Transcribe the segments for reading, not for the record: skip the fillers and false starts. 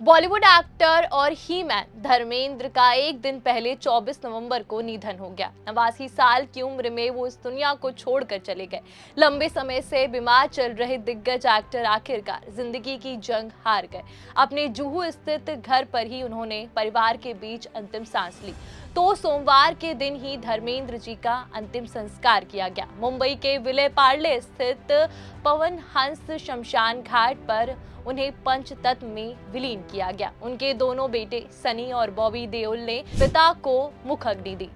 Bollywood actor और ही man Dharmendra का एक दिन पहले 24 नवंबर को निधन हो गया। 89 साल की उम्र में वो इस दुनिया को छोड़कर चले गए। लंबे समय से बीमार चल रहे दिग्गज एक्टर आखिरकार जिंदगी की जंग हार गए। अपने जुहू स्थित घर पर ही उन्होंने परिवार के बीच अंतिम सांस ली। तो सोमवार के दिन ही धर्मेंद्र जी का अंतिम संस्कार किया गया। मुंबई के विले पार्ले स्थित पवन हंस शमशान घाट पर उन्हें पंचतत्व में विलीन किया गया। उनके दोनों बेटे सनी और बॉबी देओल ने पिता को मुखाग्नि दी।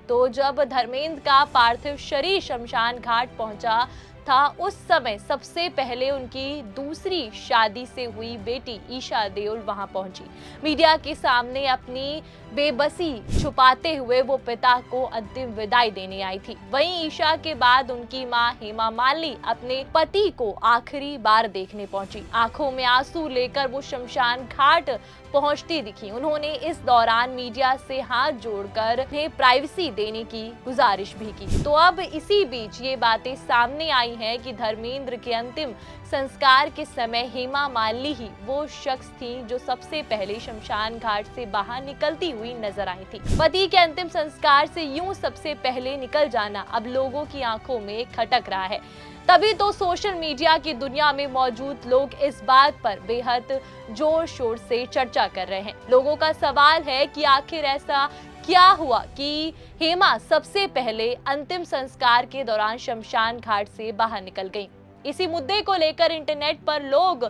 तो जब धर्मेंद्र का पार्थिव शरीर शमशान घाट पहुंचा था, उस समय सबसे पहले उनकी दूसरी शादी से हुई बेटी ईशा देओल वहां पहुंची। मीडिया के सामने अपनी बेबसी छुपाते हुए वो पिता को अंतिम विदाई देने आई थी। वहीं ईशा के बाद उनकी मां हेमा मालिनी अपने पति को आखिरी बार देखने पहुंची। आंखों में आंसू लेकर वो शमशान घाट पहुंचती दिखी। उन्होंने इस दौरान मीडिया से हाथ जोड़कर उन्हें प्राइवेसी देने की गुजारिश भी की। तो अब इसी बीच ये बातें सामने आई हैं कि धर्मेंद्र के अंतिम संस्कार के समय हेमा मालिनी ही वो शख्स थी जो सबसे पहले शमशान घाट से बाहर निकलती हुई नजर आई थी। पति के अंतिम संस्कार से यूं सबसे पहले निकल जाना अब लोगों की आंखों में खटक रहा है। तभी तो सोशल मीडिया की दुनिया में मौजूद लोग इस बात पर बेहद जोर शोर से चर्चा कर रहे हैं। लोगों का सवाल है कि आखिर ऐसा क्या हुआ कि हेमा सबसे पहले अंतिम संस्कार के दौरान शमशान घाट से बाहर निकल गईं। इसी मुद्दे को लेकर इंटरनेट पर लोग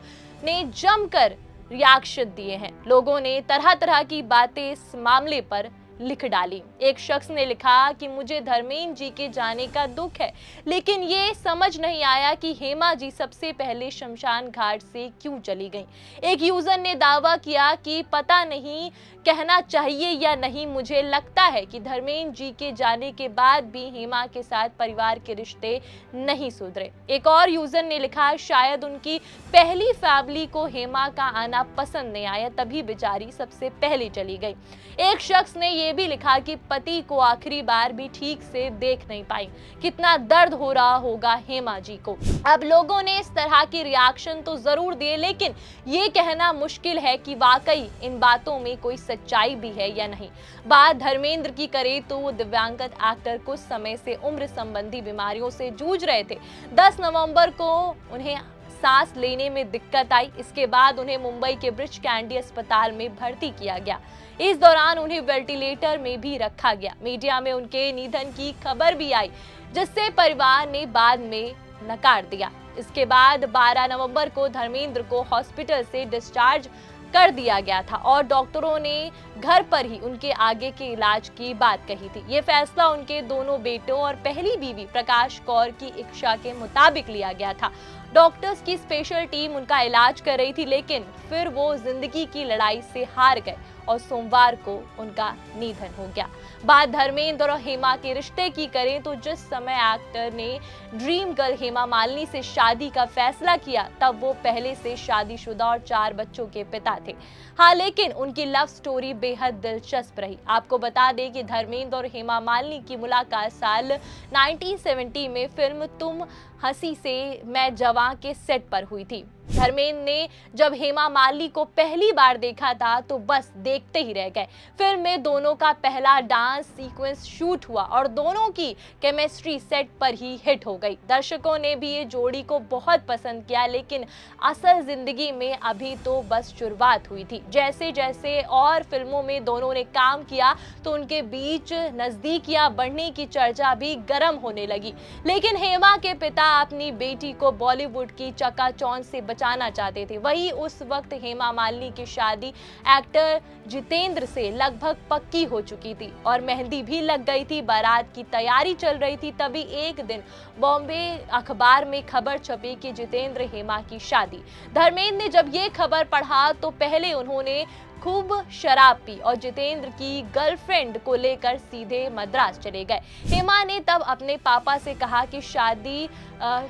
ने जमकर रिएक्शन दिए हैं। लोगों ने तरह तरह की बातें इस मामले पर लिख डाली। एक शख्स ने लिखा कि मुझे धर्मेंद्र जी के जाने का दुख है, लेकिन ये समझ नहीं आया कि हेमा जी सबसे पहले शमशान घाट से क्यों चली गईं। एक यूजर ने दावा किया कि पता नहीं कहना चाहिए या नहीं, मुझे लगता है कि धर्मेंद्र जी के जाने के बाद भी हेमा के साथ परिवार के रिश्ते नहीं सुधरे। एक और यूजर ने लिखा शायद उनकी पहली फैमिली को हेमा का आना पसंद नहीं आया, तभी बेचारी सबसे पहले चली गई। एक शख्स ने यह भी लिखा कि पति को आखिरी बार भी ठीक से देख नहीं पाई। कितना दर्द हो रहा होगा हेमा जी को। अब लोगों ने इस तरह की रिएक्शन तो जरूर दिए, लेकिन ये कहना मुश्किल है कि वाकई इन बातों में कोई सच्चाई भी है या नहीं। बात धर्मेंद्र की करें तो वो दिव्यांगत एक्टर कुछ समय से उम्र संबंधी बीमारियों से जूझ रहे थे। 10 नवंबर को उन्हें सांस लेने में दिक्कत आई। इसके बाद उन्हें मुंबई के ब्रिच कैंडी अस्पताल में भर्ती किया गया। इस दौरान उन्हें वेंटिलेटर में भी रखा गया। मीडिया में उनके निधन की खबर भी आई, जिससे परिवार ने बाद में नकार दिया। इसके बाद 12 नवंबर को धर्मेंद्र को हॉस्पिटल से डिस्चार्ज कर दिया गया था और डॉक्टरों ने घर पर ही उनके आगे के इलाज की बात कही थी। ये फैसला उनके दोनों बेटों और पहली बीवी प्रकाश कौर की इच्छा के मुताबिक लिया गया था। डॉक्टर्स की स्पेशल टीम उनका इलाज कर रही थी, लेकिन फिर वो जिंदगी की लड़ाई से हार गए और सोमवार को उनका निधन हो गया। बात धर्मेंद्र और हेमा के रिश्ते की करें तो जिस समय एक्टर ने ड्रीम गर्ल हेमा मालिनी से शादी का फैसला किया, तब वो पहले से शादीशुदा और 4 बच्चों के पिता थे। हाँ, लेकिन उनकी लव स्टोरी बेहद दिलचस्प रही। आपको बता दें कि धर्मेंद्र और हेमा मालिनी की मुलाकात साल 1970 में फिल्म तुम हंसी से मैं जवां के सेट पर हुई थी। धर्मेंद्र ने जब हेमा मालिनी को पहली बार देखा था तो बस देखते ही रह गए। फिल्म में दोनों का पहला डांस सीक्वेंस शूट हुआ और दोनों की केमिस्ट्री सेट पर ही हिट हो गई। दर्शकों ने भी ये जोड़ी को बहुत पसंद किया, लेकिन असल जिंदगी में अभी तो बस शुरुआत हुई थी। जैसे जैसे और फिल्मों में दोनों ने काम किया तो उनके बीच नजदीकियां बढ़ने की चर्चा भी गर्म होने लगी। लेकिन हेमा के पिता अपनी बेटी को बॉलीवुड की चकाचौंध से बचाना चाहते थे। वही उस वक्त हेमा मालिनी की शादी एक्टर जितेंद्र से लगभग पक्की हो चुकी थी और मेहंदी भी लग गई थी। बारात की तैयारी चल रही थी। तभी एक दिन बॉम्बे अखबार में खबर छपी कि जितेंद्र हेमा की शादी। धर्मेंद्र ने जब ये खबर पढ़ा तो पहले उन्होंने खूब शराब पी और जितेंद्र की गर्लफ्रेंड को लेकर सीधे मद्रास चले गए। हेमा ने तब अपने पापा से कहा कि शादी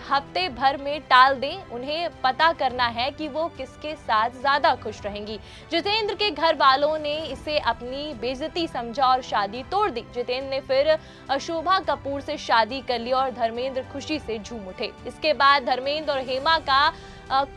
हफ्ते भर में टाल दें, उन्हें पता करना है कि वो किसके साथ ज्यादा खुश रहेंगी। जितेंद्र के घर वालों ने इसे अपनी बेइज्जती समझा और शादी तोड़ दी। जितेंद्र ने फिर शोभा कपूर से शादी कर ली और धर्मेंद्र खुशी से झूम उठे। इसके बाद धर्मेंद्र और हेमा का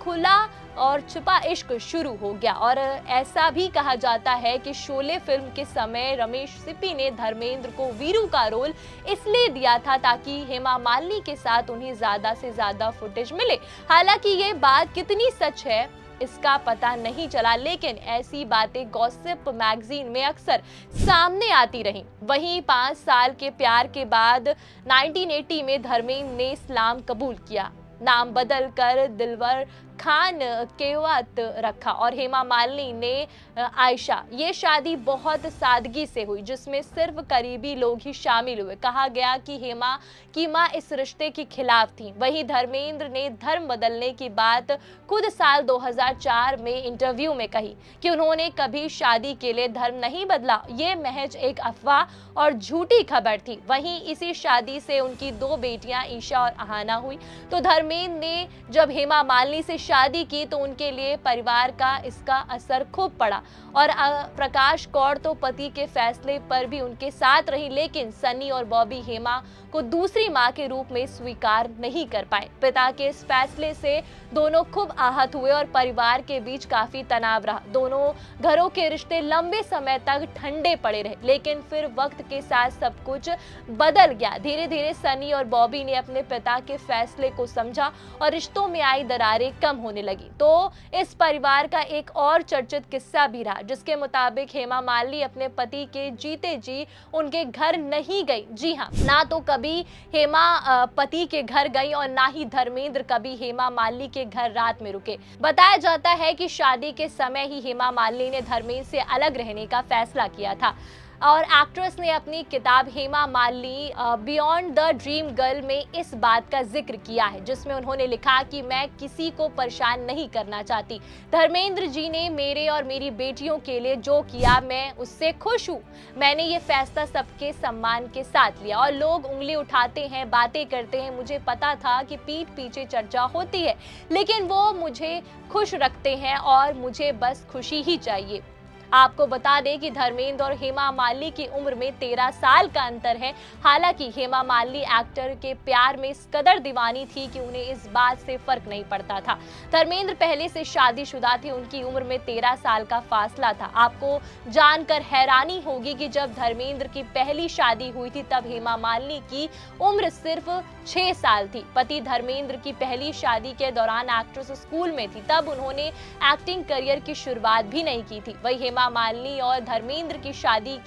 खुला और छुपा इश्क शुरू हो गया। और ऐसा भी कहा जाता है कि शोले फिल्म के समय रमेश सिप्पी ने धर्मेंद्र को वीरू का रोल इसलिए दिया था ताकि हेमा मालिनी के साथ उन्हें ज्यादा से ज्यादा फुटेज मिले। हालांकि ये बात कितनी सच है इसका पता नहीं चला, लेकिन ऐसी बातें गॉसिप मैगजीन में अक्सर सामने आती रहीं। वहीं 5 साल के प्यार के बाद 1980 में धर्मेंद्र ने इस्लाम कबूल किया, नाम बदल कर दिलवर खान केवत रखा और हेमा मालिनी ने आयशा। ये शादी बहुत सादगी से हुई, जिसमें सिर्फ करीबी लोग ही शामिल हुए। कहा गया कि हेमा की मां इस रिश्ते के खिलाफ थी। वहीं धर्मेंद्र ने धर्म बदलने की बात खुद साल 2004 में इंटरव्यू में कही कि उन्होंने कभी शादी के लिए धर्म नहीं बदला, ये महज एक अफवाह और झूठी खबर थी। वहीं इसी शादी से उनकी 2 बेटियां ईशा और अहाना हुई। तो धर्मेंद्र ने जब हेमा मालिनी से शादी की तो उनके लिए परिवार का इसका असर खूब पड़ा और प्रकाश कौर तो पति के फैसले पर भी उनके साथ रही, लेकिन सनी और बॉबी हेमा को दूसरी मां के रूप में स्वीकार नहीं कर पाए। पिता के इस फैसले से दोनों खूब आहत हुए और परिवार के बीच काफी तनाव रहा। दोनों घरों के रिश्ते लंबे समय तक ठंडे पड़े रहे, लेकिन फिर वक्त के साथ सब कुछ बदल गया। धीरे धीरे सनी और बॉबी ने अपने पिता के फैसले को समझा और रिश्तों में आई दरारें कम होने लगी। तो इस परिवार का एक और चर्चित किस्सा भी रहा, जिसके मुताबिक हेमा मालिनी अपने पति के जीते जी उनके घर नहीं गई। जी हाँ, ना तो कभी हेमा पति के घर गई और ना ही धर्मेंद्र कभी हेमा मालिनी के घर रात में रुके। बताया जाता है कि शादी के समय ही हेमा मालिनी ने धर्मेंद्र से अलग रहने का फैसला किया था और एक्ट्रेस ने अपनी किताब Hema Malini beyond the dream girl में इस बात का जिक्र किया है, जिसमें उन्होंने लिखा कि मैं किसी को परेशान नहीं करना चाहती। धर्मेंद्र जी ने मेरे और मेरी बेटियों के लिए जो किया मैं उससे खुश हूँ। मैंने ये फैसला सबके सम्मान के साथ लिया और लोग उंगली उठाते हैं, बातें करते हैं। मुझे पता था कि पीठ पीछे चर्चा होती है, लेकिन वो मुझे खुश रखते हैं और मुझे बस खुशी ही चाहिए। आपको बता दें कि धर्मेंद्र और हेमा मालिनी की उम्र में 13 साल का अंतर है। हालांकि हेमा मालिनी एक्टर के प्यार में इस कदर दीवानी थी कि उन्हें इस बात से फर्क नहीं पड़ता था। धर्मेंद्र पहले से शादीशुदा थे, उनकी उम्र में 13 साल का फासला था। आपको जानकर हैरानी होगी कि जब धर्मेंद्र की पहली शादी हुई थी तब हेमा मालिनी की उम्र सिर्फ 6 साल थी। पति धर्मेंद्र की पहली शादी के दौरान एक्ट्रेस स्कूल में थी, तब उन्होंने एक्टिंग करियर की शुरुआत भी नहीं की थी। वही हेमा मालिनी और धर्मेंद्र की शादी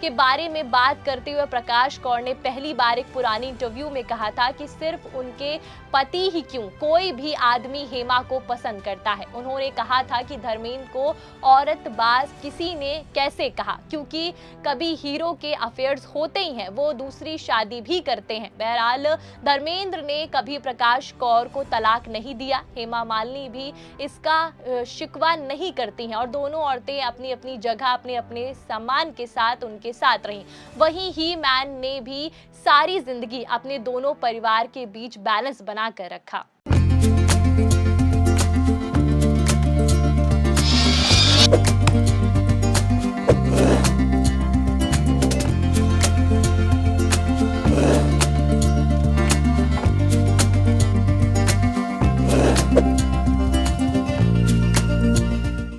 के बारे में बात करते हुए प्रकाश कौर ने पहली बार एक पुरानी इंटरव्यू में कहा था कि सिर्फ उनके पति ही क्यों, कोई भी आदमी हेमा को पसंद करता है। उन्होंने कहा था कि धर्मेंद्र को औरतबाज किसी ने कैसे कहा, क्योंकि कभी हीरो के अफेयर्स होते ही हैं, वो दूसरी शादी भी करते हैं। बहरहाल धर्मेंद्र ने कभी प्रकाश कौर को तलाक नहीं दिया। हेमा मालिनी भी इसका शिकवा नहीं करती हैं और दोनों औरतें अपनी अपनी जगह अपने अपने सम्मान के साथ उनके साथ रहीं। वहीं ही मैन ने भी सारी जिंदगी अपने दोनों परिवार के बीच बैलेंस बना कर रखा।